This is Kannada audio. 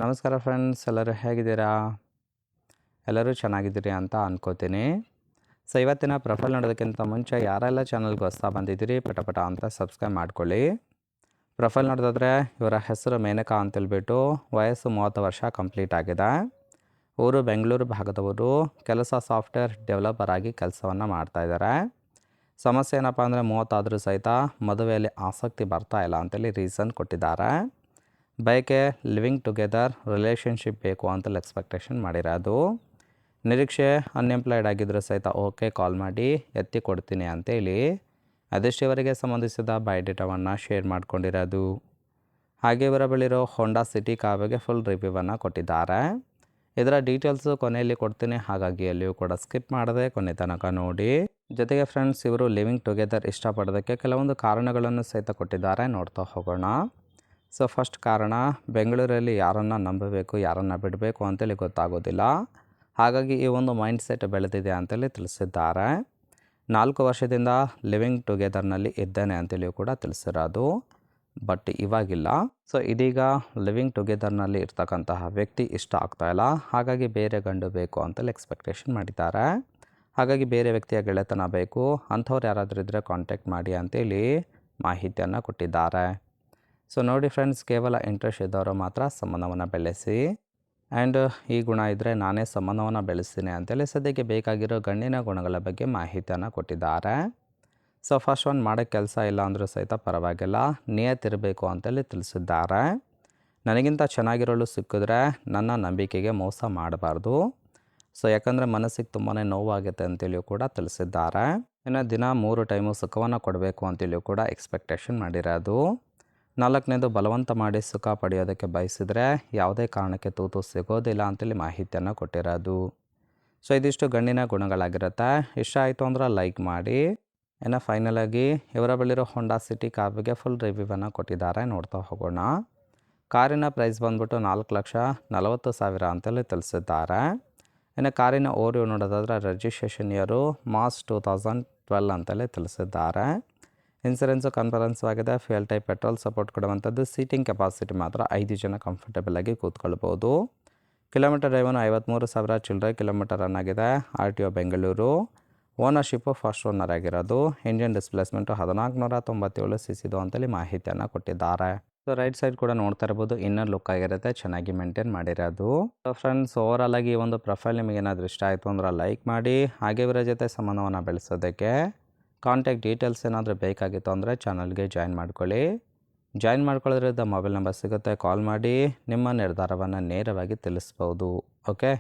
ನಮಸ್ಕಾರ ಫ್ರೆಂಡ್ಸ್, ಎಲ್ಲರೂ ಹೇಗಿದ್ದೀರಾ? ಎಲ್ಲರೂ ಚೆನ್ನಾಗಿದ್ದೀರಿ ಅಂತ ಅನ್ಕೋತೀನಿ. ಸೊ ಇವತ್ತಿನ ಪ್ರೊಫೈಲ್ ನೋಡೋದಕ್ಕಿಂತ ಮುಂಚೆ ಯಾರೆಲ್ಲ ಚಾನಲ್ಗೆ ಹೊಸ ಬಂದಿದ್ದೀರಿ ಪಟ ಅಂತ ಸಬ್ಸ್ಕ್ರೈಬ್ ಮಾಡ್ಕೊಳ್ಳಿ. ಪ್ರೊಫೈಲ್ ನೋಡೋದಾದ್ರೆ ಇವರ ಹೆಸರು ಮೇನಕಾ ಅಂತೇಳ್ಬಿಟ್ಟು, ವಯಸ್ಸು 30 ವರ್ಷ ಕಂಪ್ಲೀಟ್ ಆಗಿದೆ. ಊರು ಬೆಂಗಳೂರು ಭಾಗದವರು, ಕೆಲಸ ಸಾಫ್ಟ್ವೇರ್ ಡೆವಲಪರ್ ಆಗಿ ಕೆಲಸವನ್ನು ಮಾಡ್ತಾಯಿದ್ದಾರೆ. ಸಮಸ್ಯೆ ಏನಪ್ಪ ಅಂದರೆ 30 ಆದರೂ ಸಹಿತ ಮದುವೆಯಲ್ಲಿ ಆಸಕ್ತಿ ಬರ್ತಾ ಇಲ್ಲ ಅಂತೇಳಿ ರೀಸನ್ ಕೊಟ್ಟಿದ್ದಾರೆ. ಬಯಕೆ ಲಿವಿಂಗ್ ಟುಗೆದರ್ ರಿಲೇಷನ್ಶಿಪ್ ಬೇಕು ಅಂತೇಳಿ ಎಕ್ಸ್ಪೆಕ್ಟೇಷನ್ ಮಾಡಿರೋದು. ನಿರೀಕ್ಷೆ ಅನ್ಎಂಪ್ಲಾಯ್ಡ್ ಆಗಿದ್ದರೂ ಸಹಿತ ಓಕೆ ಕಾಲ್ ಮಾಡಿ ಎತ್ತಿ ಕೊಡ್ತೀನಿ ಅಂತೇಳಿ ಅದೆಷ್ಟವರೆಗೆ ಸಂಬಂಧಿಸಿದ ಬಯೋಡೇಟಾವನ್ನು ಶೇರ್ ಮಾಡ್ಕೊಂಡಿರೋದು. ಹಾಗೆ ಇವರ ಬಳಿರೋ ಹೋಂಡಾ ಸಿಟಿ ಕಾರಿಗೆ ಫುಲ್ ರಿವ್ಯೂವನ್ನು ಕೊಟ್ಟಿದ್ದಾರೆ. ಇದರ ಡೀಟೇಲ್ಸು ಕೊನೆಯಲ್ಲಿ ಕೊಡ್ತೀನಿ, ಹಾಗಾಗಿ ಅಲ್ಲಿಯೂ ಕೂಡ ಸ್ಕಿಪ್ ಮಾಡದೆ ಕೊನೆ ತನಕ ನೋಡಿ. ಜೊತೆಗೆ ಫ್ರೆಂಡ್ಸ್, ಇವರು ಲಿವಿಂಗ್ ಟುಗೆದರ್ ಇಷ್ಟಪಡೋದಕ್ಕೆ ಕೆಲವೊಂದು ಕಾರಣಗಳನ್ನು ಸಹಿತ ಕೊಟ್ಟಿದ್ದಾರೆ, ನೋಡ್ತಾ ಹೋಗೋಣ. ಸೊ ಫಸ್ಟ್ ಕಾರಣ, ಬೆಂಗಳೂರಲ್ಲಿ ಯಾರನ್ನು ನಂಬಬೇಕು ಯಾರನ್ನು ಬಿಡಬೇಕು ಅಂತೇಳಿ ಗೊತ್ತಾಗೋದಿಲ್ಲ. ಹಾಗಾಗಿ ಈ ಒಂದು ಮೈಂಡ್ ಸೆಟ್ ಬೆಳೆದಿದೆ ಅಂತೇಳಿ ತಿಳಿಸಿದ್ದಾರೆ. 4 ವರ್ಷದಿಂದ ಲಿವಿಂಗ್ ಟುಗೆದರ್ನಲ್ಲಿ ಇದ್ದೇನೆ ಅಂತೇಳಿ ಕೂಡ ತಿಳಿಸಿರೋದು, ಬಟ್ ಇವಾಗಿಲ್ಲ. ಸೊ ಇದೀಗ ಲಿವಿಂಗ್ ಟುಗೆದರ್ನಲ್ಲಿ ಇರ್ತಕ್ಕಂತಹ ವ್ಯಕ್ತಿ ಇಷ್ಟ ಆಗ್ತಾಯಿಲ್ಲ, ಹಾಗಾಗಿ ಬೇರೆ ಗಂಡು ಬೇಕು ಅಂತೇಳಿ ಎಕ್ಸ್ಪೆಕ್ಟೇಷನ್ ಮಾಡಿದ್ದಾರೆ. ಹಾಗಾಗಿ ಬೇರೆ ವ್ಯಕ್ತಿಯ ಗೆಳೆತನ ಬೇಕು, ಅಂಥವ್ರು ಯಾರಾದರೂ ಇದ್ದರೆ ಕಾಂಟ್ಯಾಕ್ಟ್ ಮಾಡಿ ಅಂತೇಳಿ ಮಾಹಿತಿಯನ್ನು ಕೊಟ್ಟಿದ್ದಾರೆ. ಸೊ ನೋಡಿ ಫ್ರೆಂಡ್ಸ್, ಕೇವಲ ಇಂಟ್ರೆಸ್ಟ್ ಇದ್ದವರು ಮಾತ್ರ ಸಂಬಂಧವನ್ನು ಬೆಳೆಸಿ. ಆ್ಯಂಡ್ ಈ ಗುಣ ಇದ್ದರೆ ನಾನೇ ಸಂಬಂಧವನ್ನು ಬೆಳೆಸ್ತೀನಿ ಅಂತೇಳಿ ಸದ್ಯಕ್ಕೆ ಬೇಕಾಗಿರೋ ಗಂಡಿನ ಗುಣಗಳ ಬಗ್ಗೆ ಮಾಹಿತಿಯನ್ನು ಕೊಟ್ಟಿದ್ದಾರೆ. ಸೊ ಫಸ್ಟ್ ಒನ್, ಮಾಡೋಕ್ಕೆ ಕೆಲಸ ಇಲ್ಲ ಅಂದರೂ ಸಹಿತ ಪರವಾಗಿಲ್ಲ, ನಿಯತ್ತಿರಬೇಕು ಅಂತೇಳಿ ತಿಳಿಸಿದ್ದಾರೆ. ನನಗಿಂತ ಚೆನ್ನಾಗಿರೋಳು ಸಿಕ್ಕಿದ್ರೆ ನನ್ನ ನಂಬಿಕೆಗೆ ಮೋಸ ಮಾಡಬಾರ್ದು. ಸೊ ಯಾಕಂದರೆ ಮನಸ್ಸಿಗೆ ತುಂಬಾ ನೋವಾಗುತ್ತೆ ಅಂತೇಳಿಯೂ ಕೂಡ ತಿಳಿಸಿದ್ದಾರೆ. ಇನ್ನು ದಿನ 3 ಟೈಮು ಸುಖವನ್ನು ಕೊಡಬೇಕು ಅಂತೇಳಿಯೂ ಕೂಡ ಎಕ್ಸ್ಪೆಕ್ಟೇಷನ್ ಮಾಡಿರೋದು. 4ನೇದು, ಬಲವಂತ ಮಾಡಿ ಸುಖ ಪಡೆಯೋದಕ್ಕೆ ಬಯಸಿದರೆ ಯಾವುದೇ ಕಾರಣಕ್ಕೆ ತೂತು ಸಿಗೋದಿಲ್ಲ ಅಂತೇಳಿ ಮಾಹಿತಿಯನ್ನು ಕೊಟ್ಟಿರೋದು. ಸೊ ಇದಿಷ್ಟು ಗಂಡಿನ ಗುಣಗಳಾಗಿರುತ್ತೆ. ಇಷ್ಟ ಆಯಿತು ಅಂದ್ರೆ ಲೈಕ್ ಮಾಡಿ. ಇನ್ನು ಫೈನಲಾಗಿ ಇವರ ಬಳಿರೋ ಹೋಂಡಾ ಸಿಟಿ ಕಾರಿಗೆ ಫುಲ್ ರಿವ್ಯೂವನ್ನು ಕೊಟ್ಟಿದ್ದಾರೆ, ನೋಡ್ತಾ ಹೋಗೋಣ. ಕಾರಿನ ಪ್ರೈಸ್ ಬಂದ್ಬಿಟ್ಟು 4,40,000 ಅಂತೇಳಿ ತಿಳಿಸಿದ್ದಾರೆ. ಇನ್ನು ಕಾರಿನ ಓರಿಯೋ ನೋಡೋದಾದ್ರೆ ರಿಜಿಸ್ಟ್ರೇಷನ್ ಇಯರು ಮಾರ್ಚ್ 2012 ಅಂತೇಳಿ ತಿಳಿಸಿದ್ದಾರೆ. ಇನ್ಸೂರೆನ್ಸು ಕನ್ಫರೆನ್ಸ್ ಆಗಿದೆ. ಫ್ಯೂಯಲ್ ಟೈಪ್ ಪೆಟ್ರೋಲ್ ಸಪೋರ್ಟ್ ಕೊಡುವಂಥದ್ದು. ಸೀಟಿಂಗ್ ಕೆಪಾಸಿಟಿ ಮಾತ್ರ 5 ಜನ ಕಂಫರ್ಟೇಬಲಾಗಿ ಕೂತ್ಕೊಳ್ಬೋದು. ಕಿಲೋಮೀಟರ್ ಡ್ರೈವನು 53,000 ಚಿಲ್ಲರೆ ಕಿಲೋಮೀಟರ್ ರನ್ ಆಗಿದೆ. RTO Bengaluru. Ownership first owner ಆಗಿರೋದು. ಇಂಜಿನ್ ಡಿಸ್ಪ್ಲೇಸ್ಮೆಂಟು 1497 cc ಅಂತೇಳಿ ಮಾಹಿತಿಯನ್ನು ಕೊಟ್ಟಿದ್ದಾರೆ. ಸೊ ರೈಟ್ ಸೈಡ್ ಕೂಡ ನೋಡ್ತಾ ಇರ್ಬೋದು, ಇನ್ನರ್ ಲುಕ್ ಆಗಿರುತ್ತೆ, ಚೆನ್ನಾಗಿ ಮೇಂಟೈನ್ ಮಾಡಿರೋದು. ಸೊ ಫ್ರೆಂಡ್ಸ್, ಓವರಾಲ್ ಆಗಿ ಈ ಒಂದು ಪ್ರೊಫೈಲ್ ನಿಮಗೆ ಏನಾದರೂ ಇಷ್ಟ ಆಯಿತು ಅಂದ್ರೆ ಲೈಕ್ ಮಾಡಿ. ಹಾಗೆ ಇವರ ಜೊತೆ ಸಂಬಂಧವನ್ನು ಬೆಳೆಸೋದಕ್ಕೆ ಕಾಂಟ್ಯಾಕ್ಟ್ ಡೀಟೇಲ್ಸ್ ಏನಾದರೂ ಬೇಕಾಗಿತ್ತು ಅಂದರೆ ಚಾನಲ್ಗೆ ಜಾಯಿನ್ ಮಾಡ್ಕೊಳ್ಳಿ. ಜಾಯಿನ್ ಮಾಡ್ಕೊಳ್ಳೋದ್ರಿಂದ ಮೊಬೈಲ್ ನಂಬರ್ ಸಿಗುತ್ತೆ, ಕಾಲ್ ಮಾಡಿ ನಿಮ್ಮ ನಿರ್ಧಾರವನ್ನು ನೇರವಾಗಿ ತಿಳಿಸ್ಬೋದು. ಓಕೆ.